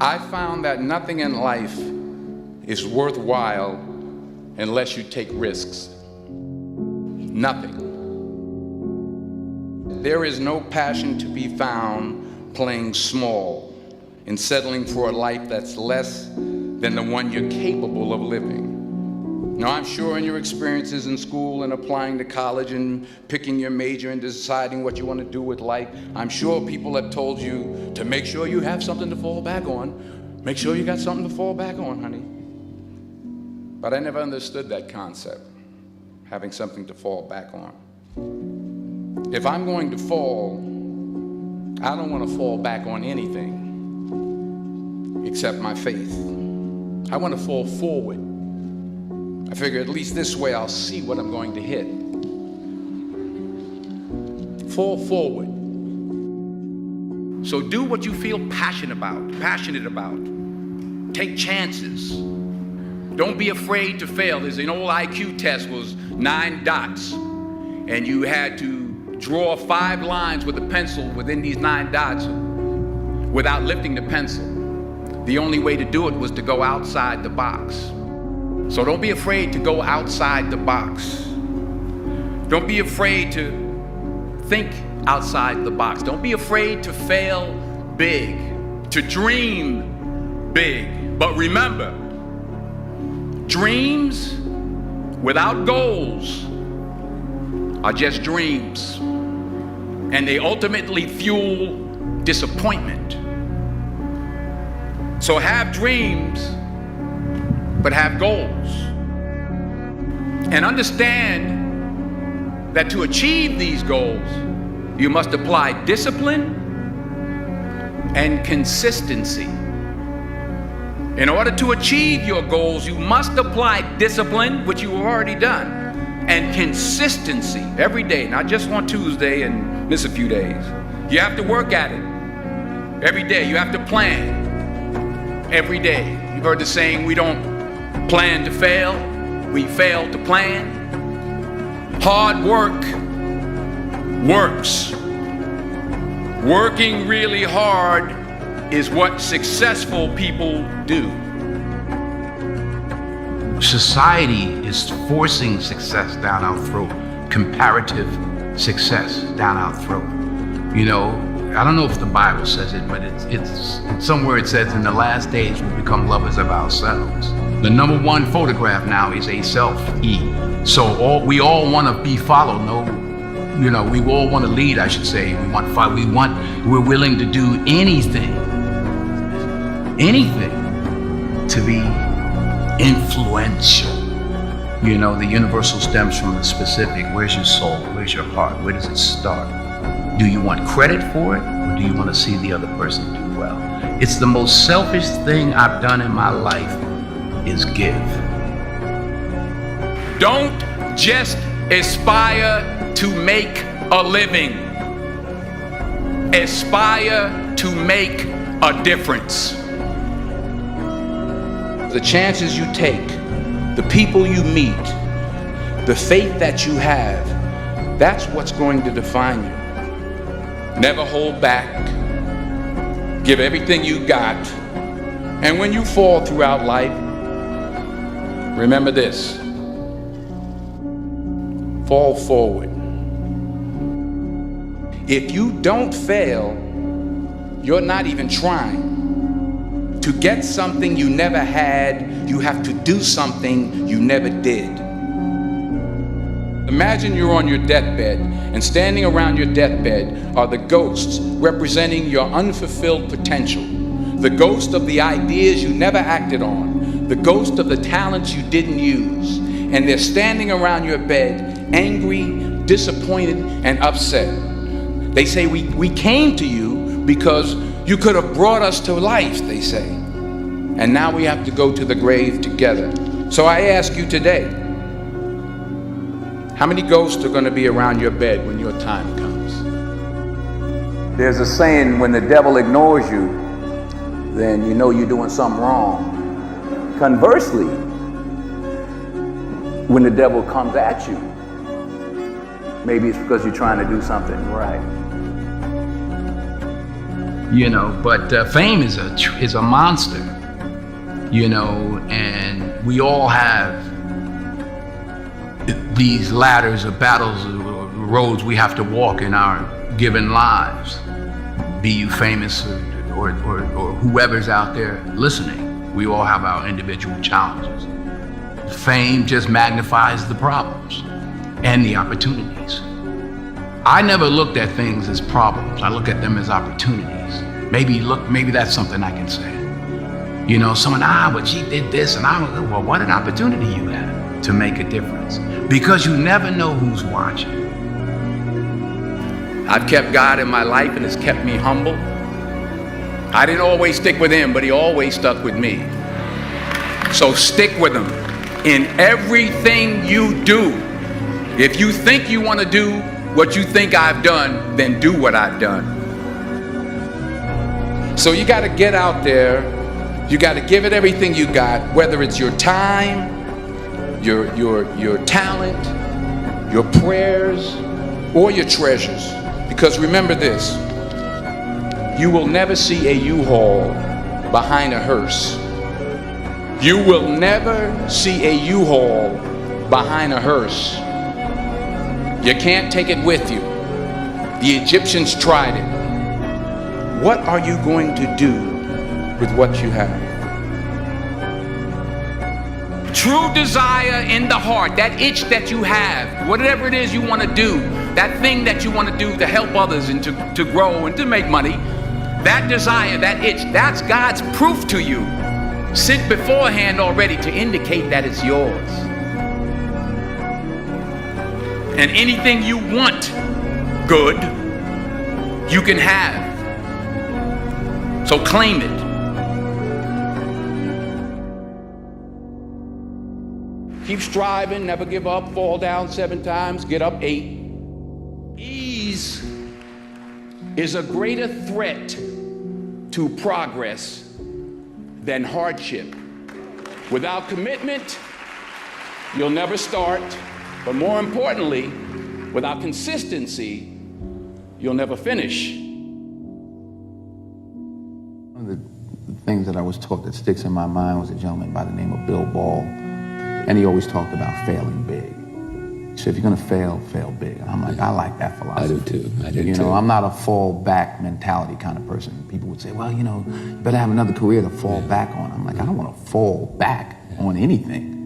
I found that nothing in life is worthwhile unless you take risks. Nothing. There is no passion to be found playing small and settling for a life that's less than the one you're capable of living. Now, I'm sure in your experiences in school and applying to college and picking your major and deciding what you want to do with life, I'm sure people have told you to make sure you have something to fall back on. Make sure you got something to fall back on, honey. But I never understood that concept, having something to fall back on. If I'm going to fall, I don't want to fall back on anything except my faith. I want to fall forward. I figure at least this way I'll see what I'm going to hit. Fall forward. So do what you feel passionate about. Take chances. Don't be afraid to fail. There's an old IQ test, was 9 dots, and you had to draw 5 lines with a pencil within these 9 dots without lifting the pencil. The only way to do it was to go outside the box. So don't be afraid to go outside the box. Don't be afraid to think outside the box. Don't be afraid to fail big, to dream big. But remember, dreams without goals are just dreams, and they ultimately fuel disappointment. So have dreams, but have goals. And understand that to achieve these goals, you must apply discipline and consistency. In order to achieve your goals, you must apply discipline, which you have already done, and consistency every day, not just on Tuesday and miss a few days. You have to work at it every day. You have to plan every day. You've heard the saying, we don't plan to fail, we fail to plan. Hard work works. Working really hard is what successful people do. Society is forcing success down our throat, comparative success down our throat. You know, I don't know if the Bible says it, but it's somewhere it says in the last days we'll become lovers of ourselves. The number one photograph now is a selfie. So we all want to be followed. We all want to lead, I should say. We're willing to do anything to be influential. You know, the universal stems from the specific. Where's your soul? Where's your heart? Where does it start? Do you want credit for it, or do you want to see the other person do well? It's the most selfish thing I've done in my life is give. Don't just aspire to make a living. Aspire to make a difference. The chances you take, the people you meet, the faith that you have, that's what's going to define you. Never hold back. Give everything you got. And when you fall throughout life, remember this: fall forward. If you don't fail, you're not even trying. To get something you never had, you have to do something you never did. Imagine you're on your deathbed, and standing around your deathbed are the ghosts representing your unfulfilled potential. The ghost of the ideas you never acted on. The ghost of the talents you didn't use. And they're standing around your bed, angry, disappointed, and upset. They say, we came to you because you could have brought us to life, they say. And now we have to go to the grave together. So I ask you today, how many ghosts are going to be around your bed when your time comes? There's a saying, when the devil ignores you, then you know you're doing something wrong. Conversely, when the devil comes at you, maybe it's because you're trying to do something right. you know. But fame is a monster, you know, and we all have these ladders of battles, roads we have to walk in our given lives. Be you famous or whoever's out there listening, we all have our individual challenges. Fame just magnifies the problems and the opportunities. I never looked at things as problems. I look at them as opportunities. Maybe that's something I can say. You know, someone, but she did this, and well, what an opportunity you have to make a difference. Because you never know who's watching. I've kept God in my life, and it's kept me humble. I didn't always stick with him, but he always stuck with me. So stick with him in everything you do. If you think you want to do what you think I've done, then do what I've done. So you got to get out there. You got to give it everything you got, whether it's your time, your talent, your prayers, or your treasures. Because remember this, you will never see a U-Haul behind a hearse. You will never see a U-Haul behind a hearse. You can't take it with you. The Egyptians tried it. What are you going to do with what you have? True desire in the heart, that itch that you have, whatever it is you want to do, that thing that you want to do to help others and to grow and to make money, that desire, that itch, that's God's proof to you, sent beforehand already to indicate that it's yours. And anything you want good, you can have. So claim it. Keep striving, never give up, fall down 7 times, get up 8. Ease is a greater threat to progress than hardship. Without commitment, you'll never start. But more importantly, without consistency, you'll never finish. One of the things that I was taught that sticks in my mind was a gentleman by the name of Bill Ball. And he always talked about failing big. He said, if you're gonna fail, fail big. And I'm like, I like that philosophy. I do too. You know, I'm not a fall back mentality kind of person. People would say, well, you know, you better have another career to fall back on. I'm like, I don't wanna fall back on anything.